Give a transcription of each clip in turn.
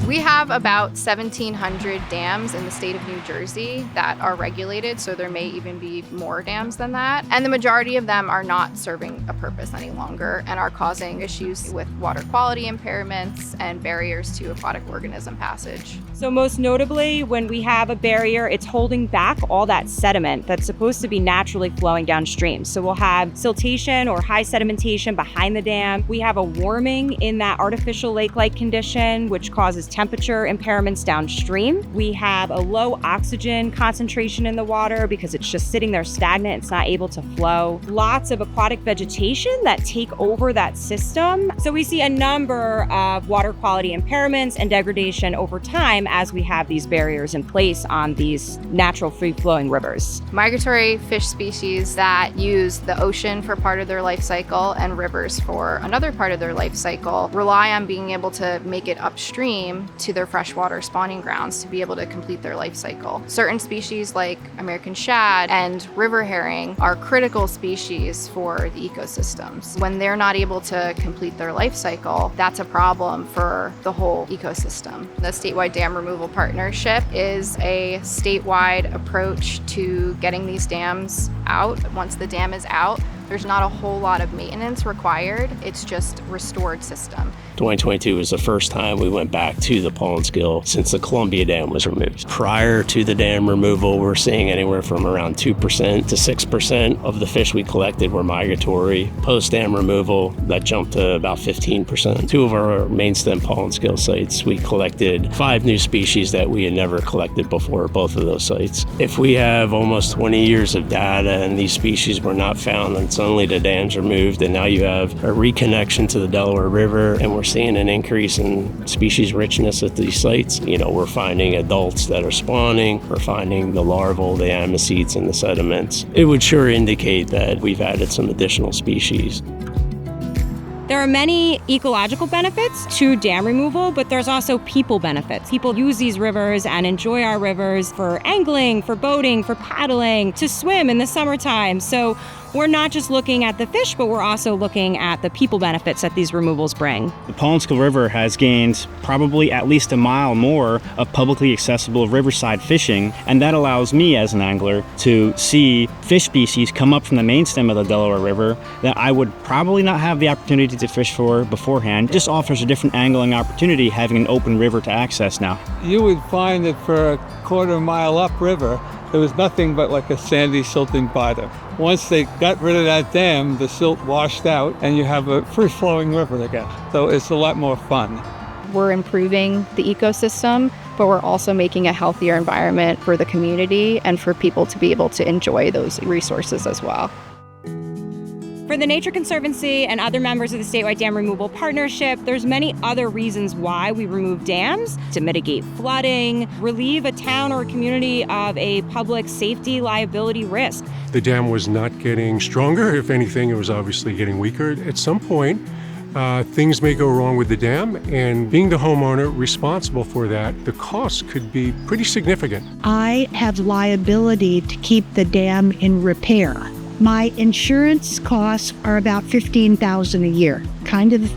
We have about 1,700 dams in the state of New Jersey that are regulated, so there may even be more dams than that. And the majority of them are not serving a purpose any longer and are causing issues with water quality impairments and barriers to aquatic organism passage. So most notably, when we have a barrier, it's holding back all that sediment that's supposed to be naturally flowing downstream. So we'll have siltation or high sedimentation behind the dam. We have a warming in that artificial lake-like condition, which causes temperature impairments downstream. We have a low oxygen concentration in the water because it's just sitting there stagnant. It's not able to flow. Lots of aquatic vegetation that take over that system. So we see a number of water quality impairments and degradation over time as we have these barriers in place on these natural free-flowing rivers. Migratory fish species that use the ocean for part of their life cycle and rivers for another part of their life cycle rely on being able to make it upstream to their freshwater spawning grounds to be able to complete their life cycle. Certain species like American shad and river herring are critical species for the ecosystems. When they're not able to complete their life cycle, that's a problem for the whole ecosystem. The statewide dam removal partnership is a statewide approach to getting these dams out. Once the dam is out, there's not a whole lot of maintenance required. It's just restored system. 2022 was the first time we went back to the Pollenskill since the Columbia Dam was removed. Prior to the dam removal, we're seeing anywhere from around 2% to 6% of the fish we collected were migratory. Post-dam removal, that jumped to about 15%. Two of our main stem Pollenskill sites, we collected 5 new species that we had never collected before at both of those sites. If we have almost 20 years of data and these species were not found, and suddenly the dam's removed and now you have a reconnection to the Delaware River and we're seeing an increase in species richness at these sites. We're finding adults that are spawning, we're finding the larval, the amicetes, and the sediments. It would sure indicate that we've added some additional species. There are many ecological benefits to dam removal, but there's also people benefits. People use these rivers and enjoy our rivers for angling, for boating, for paddling, to swim in the summertime. So we're not just looking at the fish, but we're also looking at the people benefits that these removals bring. The Pollenskill River has gained probably at least a mile more of publicly accessible riverside fishing, and that allows me as an angler to see fish species come up from the main stem of the Delaware River that I would probably not have the opportunity to fish for beforehand. It just offers a different angling opportunity having an open river to access now. You would find that for a quarter mile upriver, there was nothing but like a sandy silting bottom. Once they got rid of that dam, the silt washed out and you have a free-flowing river again. So it's a lot more fun. We're improving the ecosystem, but we're also making a healthier environment for the community and for people to be able to enjoy those resources as well. For the Nature Conservancy and other members of the statewide dam removal partnership, there's many other reasons why we remove dams: to mitigate flooding, relieve a town or a community of a public safety liability risk. The dam was not getting stronger. If anything, it was obviously getting weaker. At some point, things may go wrong with the dam, and being the homeowner responsible for that, the cost could be pretty significant. I have liability to keep the dam in repair. My insurance costs are about $15,000 a year, kind of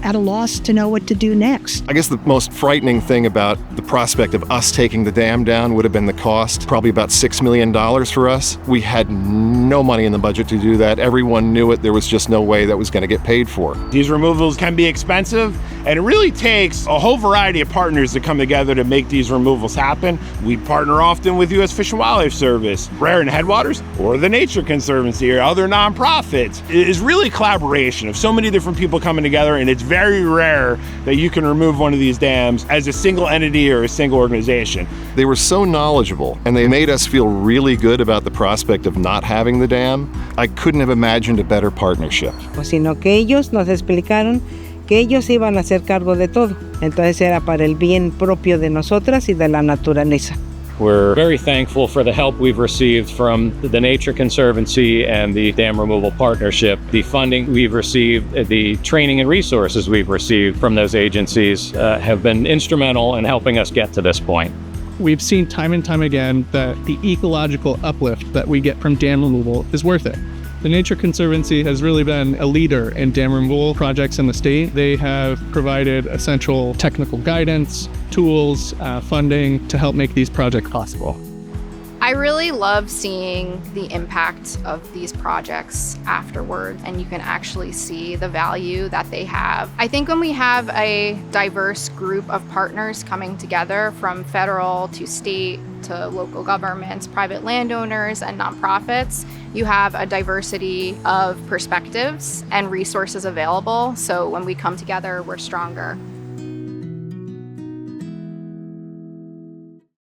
at a loss to know what to do next. I guess the most frightening thing about the prospect of us taking the dam down would have been the cost, probably about $6 million for us. We had no money in the budget to do that. Everyone knew it. There was just no way that was going to get paid for. These removals can be expensive, and it really takes a whole variety of partners to come together to make these removals happen. We partner often with U.S. Fish and Wildlife Service, Raritan Headwaters, or the Nature Conservancy, or other nonprofits. It is really collaboration of so many different people coming together, and it's very rare that you can remove one of these dams as a single entity or a single organization. They were so knowledgeable, and they made us feel really good about the prospect of not having the dam. I couldn't have imagined a better partnership. Sino que ellos nos explicaron que ellos iban a hacer cargo de todo. Entonces era para el bien propio de nosotras y de la naturaleza. We're very thankful for the help we've received from the Nature Conservancy and the Dam Removal Partnership. The funding we've received, the training and resources we've received from those agencies have been instrumental in helping us get to this point. We've seen time and time again that the ecological uplift that we get from dam removal is worth it. The Nature Conservancy has really been a leader in dam removal projects in the state. They have provided essential technical guidance, tools, funding to help make these projects possible. I really love seeing the impact of these projects afterward, and you can actually see the value that they have. I think when we have a diverse group of partners coming together from federal to state to local governments, private landowners, and nonprofits, you have a diversity of perspectives and resources available. So when we come together, we're stronger.